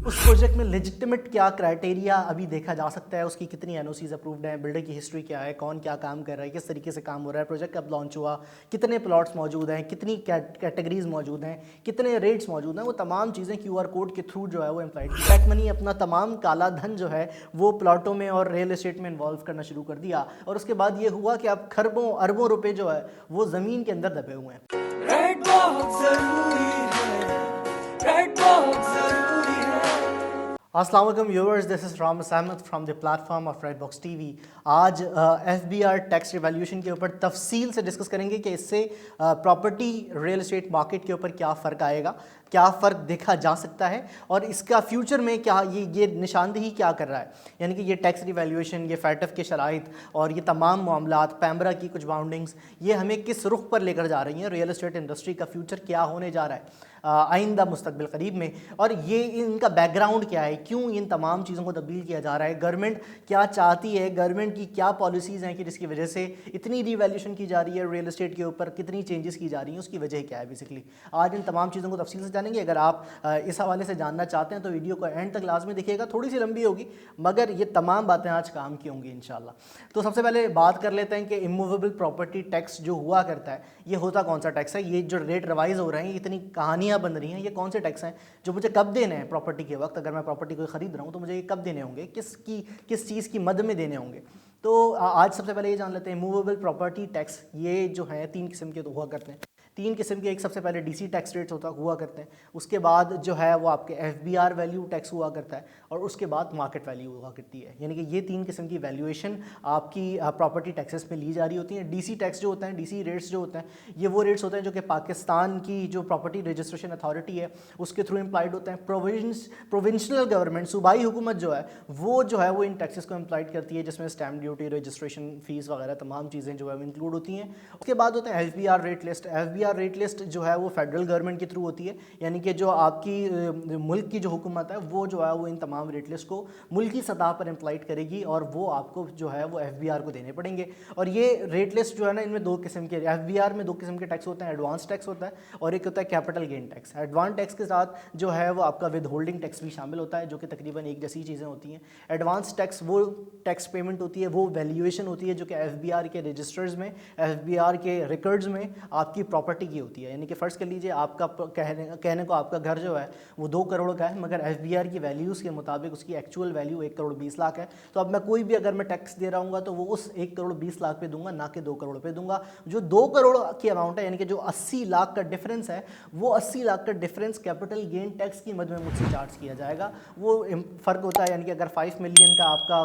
उस प्रोजेक्ट में लेजिटिमेट क्या क्राइटेरिया अभी देखा जा सकता है, उसकी कितनी एनओसीज अप्रूव्ड हैं, बिल्डर की हिस्ट्री क्या है, कौन क्या काम कर रहा है, किस तरीके से काम हो रहा है, प्रोजेक्ट कब लॉन्च हुआ, कितने प्लॉट्स मौजूद हैं, कितनी कैटेगरीज मौजूद हैं, कितने रेट्स मौजूद हैं, वो तमाम चीज़ें क्यूआर कोड के थ्रू जो है वो इम्प्लाइड की। ब्लैक मनी अपना तमाम काला धन जो है वो प्लॉटों में और रियल एस्टेट में इन्वॉल्व करना शुरू कर दिया, और उसके बाद ये हुआ कि अब खरबों अरबों रुपए जो है वो ज़मीन के अंदर दबे हुए हैं। रेड बहुत ज़रूरी है, रेड बहुत ज़रूरी है। अस्सलाम वालेकुम viewers, this is Ram Ahmad from the platform of Red Box TV. आज एफबीआर टैक्स रिवैल्यूएशन के ऊपर तफसील से डिस्कस करेंगे कि इससे प्रॉपर्टी रियल एस्टेट मार्केट के ऊपर क्या फ़र्क आएगा, क्या फ़र्क देखा जा सकता है, और इसका फ्यूचर में क्या ये निशानदेही क्या कर रहा है। यानी कि ये टैक्स रिवैल्यूएशन, ये फैटफ के शराइत और ये तमाम मामलात, पैमरा की कुछ बाउंडिंग्स, ये हमें किस रुख पर लेकर जा रही हैं, रियल एस्टेट इंडस्ट्री का फ्यूचर क्या होने जा रहा है आइंदा मुस्तकबिल करीब में, और ये इनका बैकग्राउंड क्या है, क्यों इन तमाम चीज़ों को तब्दील किया जा रहा है, गवर्नमेंट क्या चाहती है, गवर्नमेंट की क्या पॉलिसीज़ हैं कि जिसकी वजह से इतनी रिवैल्यूएशन की जा रही है रियल एस्टेट के ऊपर, कितनी चेंजेस की जा रही हैं, उसकी वजह क्या है बेसिकली। आज इन तमाम चीज़ों को तफसील से जानेंगे। अगर आप इस हवाले से जानना चाहते हैं तो वीडियो को एंड तक लाजमी देखिएगा, थोड़ी सी लंबी होगी मगर ये तमाम बातें आज काम की होंगी इंशाल्लाह। तो सबसे पहले बात कर लेते हैं कि इमूवेबल प्रॉपर्टी टैक्स जो हुआ करता है ये होता कौन सा टैक्स है। ये जो रेट रिवाइज हो रहे हैं, इतनी कहानियाँ बन रही हैं, ये कौन से टैक्स हैं जो मुझे कब देने हैं प्रॉपर्टी के वक्त, अगर मैं प्रॉपर्टी को ख़रीद रहा हूँ तो मुझे ये कब देने होंगे, किस चीज़ की मद में देने होंगे। तो आज सबसे पहले ये जान लेते हैं मूवेबल प्रॉपर्टी टैक्स। ये जो है तीन किस्म के तो हुआ करते हैं, तीन किस्म के। एक सबसे पहले डीसी टैक्स रेट्स हुआ करते हैं, उसके बाद जो है वो आपके एफबीआर वैल्यू टैक्स हुआ करता है, और उसके बाद मार्केट वैल्यू हुआ करती है। यानी कि ये तीन किस्म की वैल्यूएशन आपकी प्रॉपर्टी टैक्सेस में ली जा रही होती हैं। डीसी टैक्स जो होता है, डीसी रेट्स जो होते हैं, ये वो रेट्स होते हैं जो कि पाकिस्तान की जो प्रॉपर्टी रजिस्ट्रेशन अथॉरिटी है उसके थ्रू इम्प्लाइड होते हैं। प्रोविंशनल गवर्नमेंट, सूबाई हुकूमत जो है वो इन टैक्सेस को इम्प्लाइड करती है, जिसमें स्टैम्प ड्यूटी, रजिस्ट्रेशन फीस वगैरह तमाम चीज़ें जो है वो इंक्लूड होती हैं। उसके बाद होते हैं FBR rate list. FBR rate list जो है वो फेडरल गवर्नमेंट के थ्रू होती है, यानी कि जो आपकी मुल्क की जो हुकूमत है वो जो है वो इन तमाम रेट लिस्ट को मुल्की सतह पर इम्प्लाइड करेगी, और वो आपको जो है वो एफबीआर को देने पड़ेंगे। और ये रेट लिस्ट जो है ना, इनमें दो किस्म के, एफबीआर में दो किस्म के टैक्स होते हैं, एडवांस टैक्स होता है और एक होता है capital gain tax. Advance tax के साथ जो है वो आपका विद होल्डिंग टैक्स भी शामिल होता है, जो कि तकरीबन एक जैसी चीज़ें होती हैं। एडवांस टैक्स वो टैक्स पेमेंट होती है, वो वैल्यूएशन होती है जो कि एफबीआर के रजिस्टर्स में, एफबीआर के रिकॉर्ड्स में आपकी प्रॉपर्टी की होती है। यानी कि फ़र्ज़ कर लीजिए आपका कहने को आपका घर जो है वो 2 करोड़ का है, मगर एफबीआर की वैल्यूज़ के मुताबिक उसकी एक्चुअल वैल्यू 1 करोड़ 20 लाख है। तो अब मैं कोई भी अगर मैं टैक्स दे रहा हूँ तो वो उस 1 करोड़ 20 लाख पे दूंगा, ना कि 2 करोड़ पे दूंगा। जो 2 करोड़ की अमाउंट है, यानी कि जो 80 लाख का डिफरेंस है, वो 80 लाख का डिफरेंस कैपिटल गेन टैक्स की मद में मुझसे चार्ज किया जाएगा। वो फ़र्क होता है, यानी कि अगर 5 मिलियन का आपका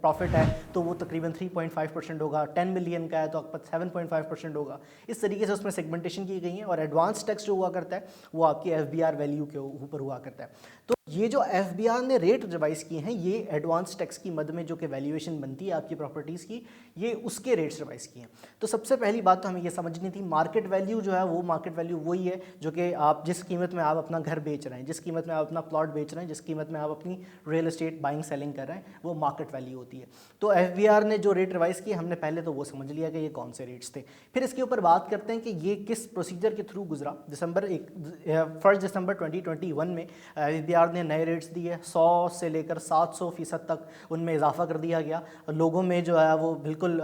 प्रॉफिट है तो वो तकरीबन 3.5% होगा, 10 मिलियन का है तो आपका 7.5% होगा। इस तरीके से उसमें सेगमेंटेशन की गई है। और एडवांस टैक्स जो हुआ करता है वो आपकी एफबीआर वैल्यू के ऊपर हुआ करता है। तो ये जो एफबीआर ने रेट रिवाइज किए हैं, ये एडवांस टैक्स की मद में जो कि वैल्यूएशन बनती है आपकी प्रॉपर्टीज़ की, ये उसके रेट्स रिवाइज किए हैं। तो सबसे पहली बात तो हमें ये समझनी थी, मार्केट वैल्यू जो है वो मार्केट वैल्यू वही है जो कि आप जिस कीमत में आप अपना घर बेच रहे हैं, जिस कीमत में आप अपना प्लॉट बेच रहे हैं, जिस कीमत में आप अपनी रियल एस्टेट बाइंग सेलिंग कर रहे हैं, वो मार्केट वैल्यू होती है। तो एफबीआर ने जो रेट रिवाइज किए, हमने पहले तो वो समझ लिया कि ये कौन से रेट्स थे। फिर इसके ऊपर बात करते हैं कि ये किस प्रोसीजर के थ्रू गुजरा। 1 दिसंबर 2021 में एफबीआर ने नए रेट्स दिए, 100 से लेकर 700% तक उनमें इजाफा कर दिया गया। लोगों में जो है वो बिल्कुल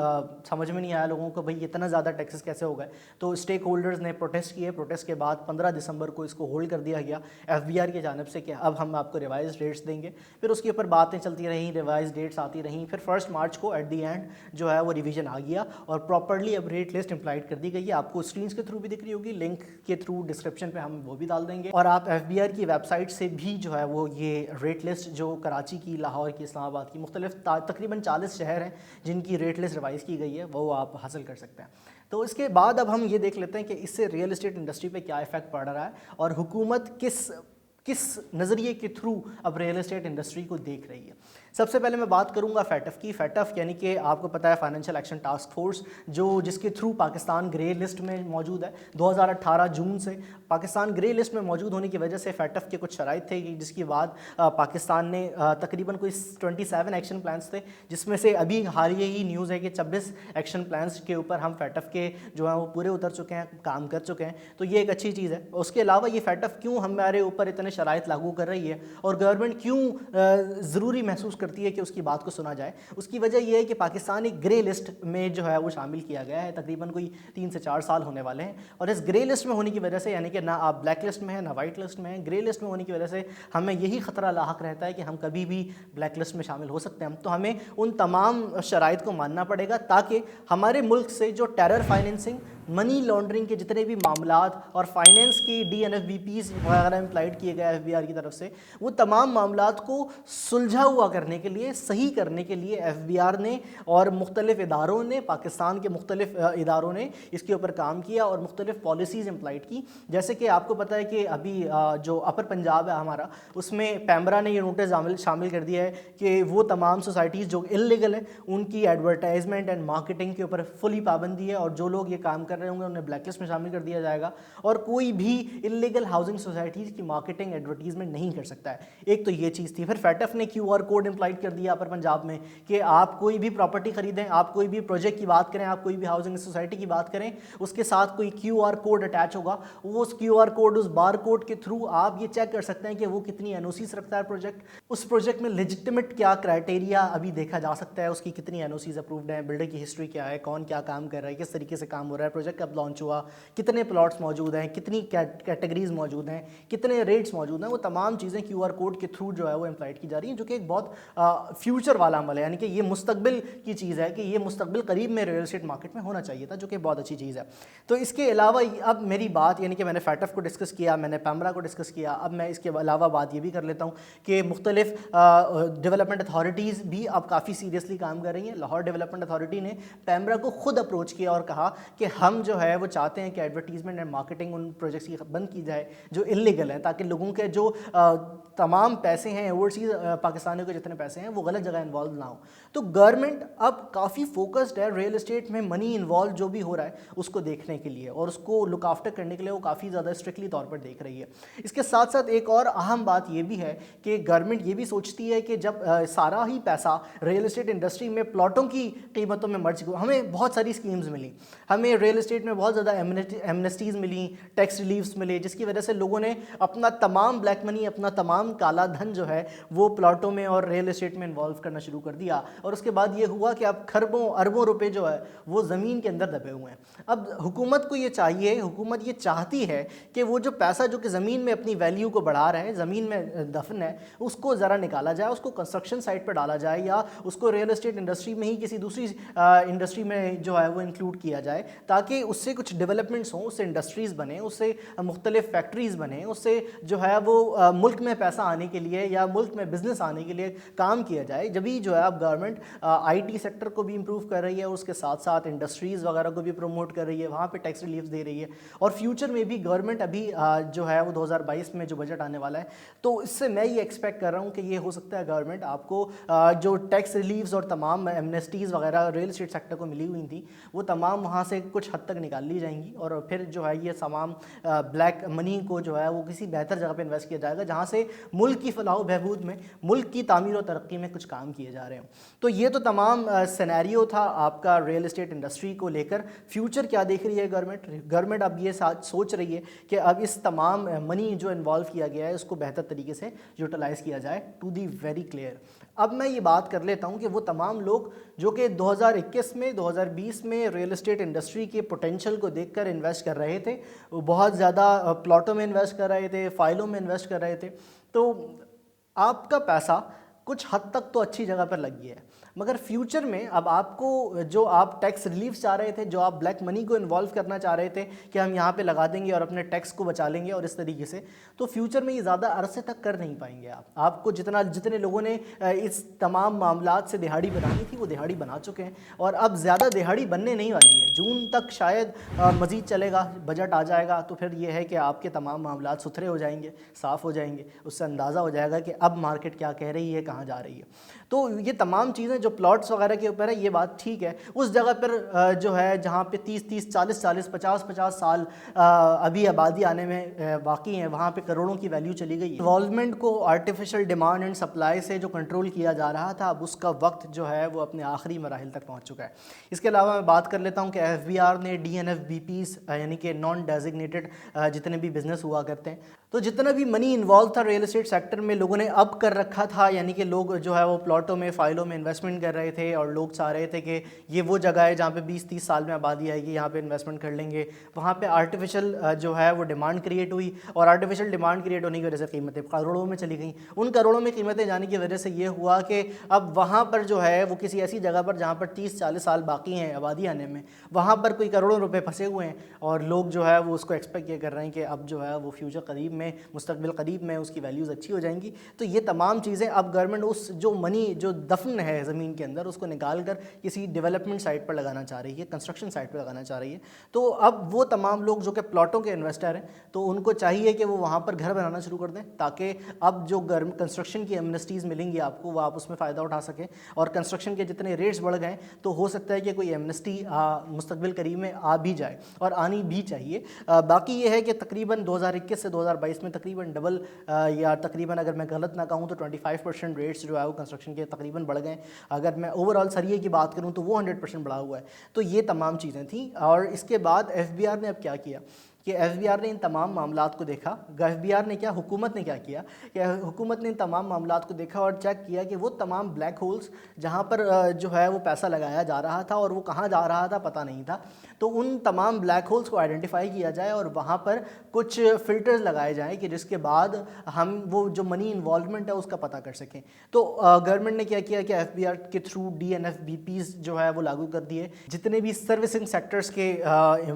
समझ में नहीं आया लोगों को, भाई इतना ज़्यादा टैक्सेस कैसे हो गए। तो स्टेक होल्डर्स ने प्रोटेस्ट किए, प्रोटेस्ट के बाद 15 दिसंबर को इसको होल्ड कर दिया गया एफबीआर की जानिब से कि अब हम आपको रिवाइज रेट्स देंगे। फिर उसके ऊपर बातें चलती रहीं, रिवाइज डेट्स आती रहीं। फिर 1 मार्च को एट दी एंड जो है वो रिवीजन आ गया और प्रॉपर्ली अब रेट लिस्ट इम्प्लाइड कर दी गई है। आपको स्क्रीन के थ्रू भी दिख रही होगी, लिंक के थ्रू डिस्क्रिप्शन पे हम वो भी डाल देंगे, और आप एफबीआर की वेबसाइट से भी जो है वो ये रेट लिस्ट जो कराची की, लाहौर की, इस्लामाबाद की मुख्तलिफ तकरीबन 40 शहर हैं जिनकी रेट लिस्ट रिवाइज़ की गई है, वो आप हासिल कर सकते हैं। तो इसके बाद अब हम ये देख लेते हैं कि इससे रियल एस्टेट इंडस्ट्री पे क्या इफेक्ट पड़ रहा है और हुकूमत किस नज़रिए के थ्रू अब रियल एस्टेट इंडस्ट्री को देख रही है। सबसे पहले मैं बात करूंगा फैटफ की। फैटफ यानी कि आपको पता है फाइनेंशियल एक्शन टास्क फोर्स, जिसके थ्रू पाकिस्तान ग्रे लिस्ट में मौजूद है। 2018 जून से पाकिस्तान ग्रे लिस्ट में मौजूद होने की वजह से फैटफ के कुछ शराइत थे, जिसके बाद पाकिस्तान ने तकरीबन कोई 27 एक्शन प्लान्स थे, जिसमें से अभी हाल ही न्यूज़ है कि 26 एक्शन प्लान्स के ऊपर हम फैटफ के जो हैं वो पूरे उतर चुके हैं, काम कर चुके हैं। तो ये एक अच्छी चीज़ है। उसके अलावा ये फैटफ क्यों हमारे ऊपर इतने شرائط لاگو کر رہی ہے اور گورنمنٹ کیوں ضروری محسوس کرتی ہے کہ اس کی بات کو سنا جائے، اس کی وجہ یہ ہے کہ پاکستان ایک گرے لسٹ میں جو ہے وہ شامل کیا گیا ہے، تقریباً کوئی 3 سے 4 سال ہونے والے ہیں، اور اس گرے لسٹ میں ہونے کی وجہ سے، یعنی کہ نہ آپ بلیک لسٹ میں ہیں نہ وائٹ لسٹ میں ہیں، گرے لسٹ میں ہونے کی وجہ سے ہمیں یہی خطرہ لاحق رہتا ہے کہ ہم کبھی بھی بلیک لسٹ میں شامل ہو سکتے ہیں، تو ہمیں ان تمام شرائط کو ماننا پڑے گا تاکہ ہمارے ملک سے جو ٹیرر فائننسنگ، منی لانڈرنگ کے جتنے بھی معاملات اور فائنینس کی D N F B Ps وغیرہ امپلائڈ کیے گئے ایف بی آر کی طرف سے، وہ تمام معاملات کو سلجھا ہوا کرنے کے لیے، صحیح کرنے کے لیے ایف بی آر نے اور مختلف اداروں نے، پاکستان کے مختلف اداروں نے اس کے اوپر کام کیا اور مختلف پالیسیز امپلائڈ کی. جیسے کہ آپ کو پتہ ہے کہ ابھی جو اپر پنجاب ہے ہمارا، اس میں پیمرا نے یہ نوٹس شامل کر دیا ہے کہ وہ تمام سوسائٹیز جو انلیگل ہیں ان کی ایڈورٹائزمنٹ اینڈ مارکیٹنگ کے اوپر فلی پابندی ہے، اور جو لوگ یہ کام کر رہے ہوں گے انہیں بلیک لسٹ میں شامل کر دیا جائے گا، اور کوئی بھی انلیگل ہاؤسنگ سوسائٹیز کی مارکیٹنگ ایڈورٹیزمنٹ نہیں کر سکتا ہے. ایک تو یہ چیز تھی. پھر فیٹف نے کیو آر کوڈ امپلائڈ کر دیا اپر پنجاب میں کہ آپ کوئی بھی پراپرٹی خریدیں، آپ کوئی بھی پروجیکٹ کی بات کریں، آپ کوئی بھی ہاؤسنگ سوسائٹی کی بات کریں، اس کے ساتھ کوئی کیو آر کوڈ اٹیچ ہوگا، وہ اس کیو آر کوڈ، اس بار کوڈ کے تھرو آپ یہ چیک کر سکتے ہیں کہ وہ کتنی این او سیز رکھتا ہے پروجیکٹ، اس پروجیکٹ میں لیجٹمیٹ کیا کرائٹیریا ابھی دیکھا جا سکتا ہے، اس کی کتنی این او سیز اپرووڈ ہیں، بلڈر کی ہسٹری کیا ہے، کون کیا کام کر رہا ہے، کس طریقے سے کام ہو رہا ہے، پروجیکٹ کب لانچ ہوا، کتنے پلاٹس موجود ہیں، کتنی کیٹیگریز موجود ہیں، کتنے ریٹس موجود ہیں، وہ تمام چیزیں کیو آر کوڈ کے تھرو جو ہے وہ امپلائڈ کی جا رہی ہیں، جو کہ ایک بہت فیوچر والا عمل ہے، یعنی کہ یہ مستقبل کی چیز ہے کہ یہ مستقبل قریب میں ریئل اسٹیٹ مارکیٹ میں ہونا چاہیے تھا، جو کہ بہت اچھی چیز ہے. تو اس کے علاوہ اب میری بات، یعنی کہ میں نے فیٹف کو ڈسکس کیا، میں نے پیمرا کو ڈسکس کیا، اب میں اس کے علاوہ بات یہ بھی کر لیتا ہوں کہ مختلف ڈیولپمنٹ اتھارٹیز بھی اب کافی سیریسلی کام کر رہی ہیں. لاہور ڈیولپمنٹ اتھارٹی نے پیمرا کو خود اپروچ کیا اور کہا کہ ہم جو ہے وہ چاہتے ہیں کہ advertisement and marketing in projects کی بند کی جائے جو انلیگل ہیں، تاکہ لوگوں کے جو تمام پیسے ہیں، اوورسیز پاکستانیوں کے جتنے پیسے ہیں، وہ غلط جگہ انوالو نہ ہوں. تو گورنمنٹ اب کافی فوکسڈ ہے ریئل اسٹیٹ میں منی انوالو جو بھی ہو رہا ہے اس کو دیکھنے کے لیے، اور اس کو لک آفٹر کرنے کے لیے وہ کافی زیادہ اسٹرکٹلی طور پر دیکھ رہی ہے. اس کے ساتھ ساتھ ایک اور اہم بات یہ بھی ہے کہ گورنمنٹ یہ بھی سوچتی ہے کہ جب سارا ہی پیسہ ریئل اسٹیٹ انڈسٹری میں پلاٹوں کی قیمتوں میں مرج ہوا، ہمیں بہت ساری اسکیمز ملی، ہمیں ریئل اسٹیٹ میں بہت زیادہ ایمنسٹیز ملی، ٹیکس ریلیفس ملے، جس کی وجہ سے لوگوں نے اپنا تمام بلیک منی، اپنا تمام کالا دھن جو ہے وہ پلاٹوں میں اور ریئل اسٹیٹ میں انوالو کرنا شروع کر دیا. اور اس کے بعد یہ ہوا کہ اب کھربوں اربوں روپے جو ہے وہ زمین کے اندر دبے ہوئے ہیں. اب حکومت کو یہ چاہیے، حکومت یہ چاہتی ہے کہ وہ جو پیسہ جو کہ زمین میں اپنی ویلیو کو بڑھا رہا ہے، زمین میں دفن ہے، اس کو ذرا نکالا جائے، اس کو کنسٹرکشن سائٹ پہ ڈالا جائے، یا اس کو ریئل اسٹیٹ انڈسٹری میں ہی کسی دوسری انڈسٹری میں جو ہے وہ انکلوڈ کیا جائے، تاکہ اس سے کچھ ڈیولپمنٹس ہوں، اس سے انڈسٹریز بنیں، اس سے مختلف فیکٹریز بنیں، اس سے جو ہے وہ ملک میں پیسہ آنے کے لیے یا ملک میں بزنس آنے کے لیے کام کیا جائے. جبھی جو ہے اب گورنمنٹ آئی ٹی سیکٹر کو بھی امپروو کر رہی ہے، اس کے ساتھ ساتھ انڈسٹریز وغیرہ کو بھی پروموٹ کر رہی ہے، وہاں پہ ٹیکس ریلیفس دے رہی ہے. اور فیوچر میں بھی گورنمنٹ ابھی جو ہے وہ 2022 میں جو بجٹ آنے والا ہے، تو اس سے میں یہ ایکسپیکٹ کر رہا ہوں کہ یہ ہو سکتا ہے گورنمنٹ آپ کو جو ٹیکس ریلیفس اور تمام ایمنسٹیز وغیرہ ریئل اسٹیٹ سیکٹر کو ملی ہوئی تھیں، وہ تمام وہاں سے کچھ حد تک نکال لی جائیں گی، اور پھر جو ہے یہ تمام بلیک منی کو جو ہے وہ کسی بہتر جگہ پہ انویسٹ کیا جائے گا جہاں سے ملک کی فلاح و بہبود میں، ملک کی تعمیر و ترقی میں کچھ کام کیے جا رہے ہوں. تو یہ تو تمام سینیریو تھا آپ کا ریئل اسٹیٹ انڈسٹری کو لے کر. فیوچر کیا دیکھ رہی ہے گورنمنٹ اب یہ سوچ رہی ہے کہ اب اس تمام منی جو انوالو کیا گیا ہے اس کو بہتر طریقے سے یوٹیلائز کیا جائے. ٹو دی ویری کلیئر اب میں یہ بات کر لیتا ہوں کہ وہ تمام لوگ جو کہ 2021 میں 2020 میں ریئل اسٹیٹ انڈسٹری کے پوٹینشیل کو دیکھ کر انویسٹ کر رہے تھے، وہ بہت زیادہ پلاٹوں میں انویسٹ کر رہے تھے، فائلوں میں انویسٹ کر رہے تھے، تو آپ کا پیسہ کچھ حد تک تو اچھی جگہ پر لگ گیا ہے. مگر فیوچر میں اب آپ کو جو آپ ٹیکس ریلیف چاہ رہے تھے، جو آپ بلیک منی کو انوالو کرنا چاہ رہے تھے کہ ہم یہاں پہ لگا دیں گے اور اپنے ٹیکس کو بچا لیں گے اور اس طریقے سے، تو فیوچر میں یہ زیادہ عرصے تک کر نہیں پائیں گے. آپ کو جتنے لوگوں نے اس تمام معاملات سے دہاڑی بنانی تھی وہ دہاڑی بنا چکے ہیں، اور اب زیادہ دہاڑی بننے نہیں والی ہے. جون تک شاید مزید چلے گا، بجٹ آ جائے گا تو پھر یہ ہے کہ آپ کے تمام معاملات ستھرے ہو جائیں گے، صاف ہو جائیں گے، اس سے اندازہ ہو جائے گا کہ اب مارکیٹ کیا کہہ رہی ہے، کہاں جا رہی ہے. تو یہ تمام چیزیں جو پلاٹس وغیرہ کے اوپر ہے یہ بات ٹھیک ہے. اس جگہ پر جو ہے جہاں پہ 30 40 50 سال ابھی آبادی آنے میں باقی ہیں، وہاں پہ کروڑوں کی ویلیو چلی گئی ہے. انوالومنٹ کو آرٹیفیشل ڈیمانڈ اینڈ سپلائی سے جو کنٹرول کیا جا رہا تھا، اب اس کا وقت جو ہے وہ اپنے آخری مراحل تک پہنچ چکا ہے. اس کے علاوہ میں بات کر لیتا ہوں کہ ایف بی آر نے D N F B Ps یعنی کہ نان ڈیزگنیٹڈ جتنے بھی بزنس ہوا کرتے ہیں، تو तो जितना भी मनी इन्वॉल्व था रियल एस्टेट सेक्टर में लोगों ने अब कर रखा था, यानी कि लोग जो है वो प्लॉटों में, फाइलों में इन्वेस्टमेंट कर रहे थे और लोग चाह रहे थे कि ये वो जगह है जहाँ पे 20-30 साल में आबादी आएगी, यहाँ पे इन्वेस्टमेंट कर लेंगे। वहाँ पे आर्टिफिशियल जो है वो डिमांड क्रिएट हुई और आर्टिफिशियल डिमांड क्रिएट होने की वजह से कीमतें करोड़ों में चली गई। उन करोड़ों में कीमतें जाने की वजह से ये हुआ कि अब वहाँ पर जो है वो किसी ऐसी जगह पर जहाँ पर 30-40 साल बाकी हैं आबादी आने में, वहाँ पर कोई करोड़ों रुपए फंसे हुए हैं और लोग जो है वो उसको एक्सपेक्ट ये कर रहे हैं कि अब जो है वो फ्यूचर करीब में, मुस्तकबिल करीब में उसकी वैल्यूज़ अच्छी हो जाएंगी। तो ये तमाम चीज़ें अब गवर्नमेंट उस जो मनी जो दफन है ज़मीन के अंदर उसको निकाल कर किसी डेवलपमेंट साइट पर लगाना चाह रही है, कंस्ट्रक्शन साइट पर लगाना चाह रही है। तो अब वो तमाम लोग जो कि प्लॉटों के इन्वेस्टर हैं तो उनको चाहिए कि वो वहाँ पर घर बनाना शुरू कर दें, ताकि अब जो कंस्ट्रक्शन की एमनेस्टीज़ मिलेंगी आपको वो आप उसमें फ़ायदा उठा सकें। और कंस्ट्रक्शन के जितने रेट्स बढ़ गए तो हो सकता है कि कोई एमनेस्टी मुस्तकबिल करीब में आ भी जाए और आनी भी चाहिए। बाकी ये है कि तकरीबन 2021 से 2022 में तकरीबन डबल या तकरीबन, अगर मैं गलत ना कहूँ तो 25% रेट्स जो है वो कंस्ट्रक्शन के तकरीबन बढ़ गए। अगर मैं ओवरऑल सरिये की बात करूँ तो वो 100% बढ़ा हुआ है। तो ये तमाम चीज़ें थी। और इसके बाद FBR ने अब क्या किया कि FBR ने इन तमाम मामलात को देखा। FBR ने क्या, हुकूमत ने क्या किया कि हुकूमत ने इन तमाम मामलात को देखा और चेक किया कि वो तमाम ब्लैक होल्स जहाँ पर जो है वो पैसा लगाया जा रहा था और वो कहाँ जा रहा था पता नहीं था, तो उन तमाम ब्लैक होल्स को आइडेंटिफाई किया जाए और वहाँ पर कुछ फ़िल्टर्स लगाए जाएँ कि जिसके बाद हम वो जो मनी इन्वॉल्वमेंट है उसका पता कर सकें। तो गवर्नमेंट ने क्या किया कि FBR के थ्रू DNFBPs जो है वो लागू कर दिए। जितने भी सर्विसिंग सेक्टर्स के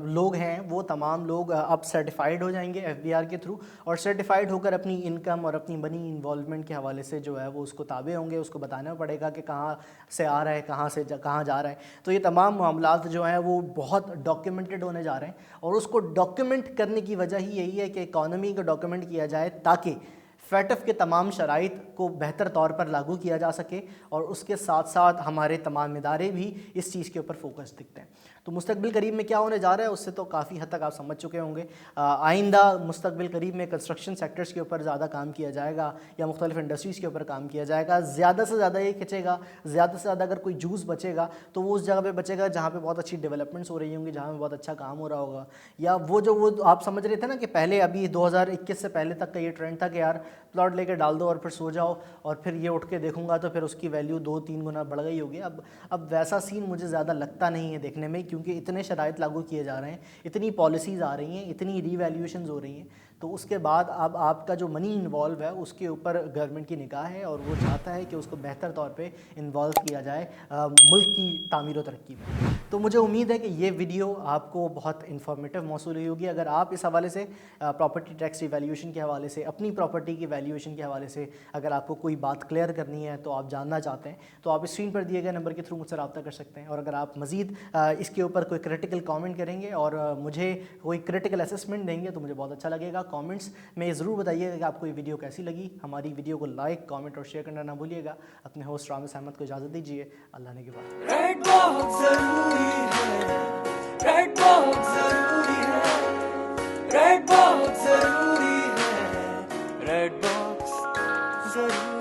लोग हैं वो तमाम लोग अब सर्टिफाइड हो जाएंगे FBR के थ्रू और सर्टिफाइड होकर अपनी इनकम और अपनी मनी इन्वॉल्वमेंट के हवाले से जो है वो उसको ताबे होंगे। उसको बताना पड़ेगा कि कहाँ से आ रहा है, कहाँ जा रहा है। तो ये तमाम मामलात जो हैं वो बहुत डॉक्यूमेंटेड होने जा रहे हैं और उसको डॉक्यूमेंट करने की वजह ही यही है कि इकॉनमी को डॉक्यूमेंट किया जाए ताकि FATF के तमाम शराइत को बेहतर तौर पर लागू किया जा सके और उसके साथ साथ हमारे तमाम इदारे भी इस चीज़ के ऊपर फोकस दिखते हैं। तो मुस्तकबिल करीब में क्या होने जा रहा है उससे तो काफ़ी हद तक आप समझ चुके होंगे। आइंदा मुस्तकबिल करीब में कंस्ट्रक्शन सेक्टर्स के ऊपर ज़्यादा काम किया जाएगा या मुख्तलिफ इंडस्ट्रीज़ के ऊपर काम किया जाएगा। ज़्यादा से ज़्यादा ये खिंचेगा, ज़्यादा से ज़्यादा अगर कोई जूस बचेगा तो वो उस जगह पे बचेगा जहाँ पे बहुत अच्छी डेवलपमेंट्स हो रही होंगी, जहाँ पे बहुत अच्छा काम हो रहा होगा। या वो आप समझ रहे थे ना कि पहले अभी 2021 से पहले तक का ये ट्रेंड था कि यार प्लॉट लेके डाल दो और फिर सो जाओ और फिर ये उठ के देखूंगा तो फिर उसकी वैल्यू 2-3 गुना बढ़ गई होगी। अब वैसा सीन मुझे ज़्यादा लगता नहीं है देखने में, क्योंकि इतने शराइत लागू किए जा रहे हैं, इतनी पॉलिसीज़ आ रही हैं, इतनी रीवैल्यूएशंस हो रही हैं। तो उसके बाद अब आपका जो मनी इन्वॉल्व है उसके ऊपर गवर्नमेंट की निगाह है और वो चाहता है कि उसको बेहतर तौर पे इन्वॉल्व किया जाए मुल्क की तामीर व तरक्की में। तो मुझे उम्मीद है कि ये वीडियो आपको बहुत इन्फॉर्मेटिव मौसूल हुई होगी। अगर आप इस हवाले से प्रॉपर्टी टैक्स रिवैल्यूएशन के हवाले से, अपनी प्रॉपर्टी की वैल्यूएशन के हवाले से अगर आपको कोई बात क्लियर करनी है तो आप जानना चाहते हैं तो आप स्क्रीन पर दिए गए नंबर के थ्रू मुझसे रब्ता कर सकते हैं। और अगर आप मज़ीद इसके ऊपर कोई क्रिटिकल कमेंट करेंगे और मुझे कोई क्रिटिकल असेसमेंट देंगे तो मुझे बहुत अच्छा लगेगा। कमेंट्स में ज़रूर बताइएगा कि आपको ये वीडियो कैसी लगी। हमारी वीडियो को लाइक, कमेंट और शेयर करना ना भूलिएगा। अपने होस्ट रामिस अहमद को इजाज़त दीजिए। अल्लाह ने के बाद। रेड बॉक्स ज़रूरी है, रेड बॉक्स ज़रूरी है, रेड बॉक्स ज़रूरी है, रेड बॉक्स ज़रूरी है।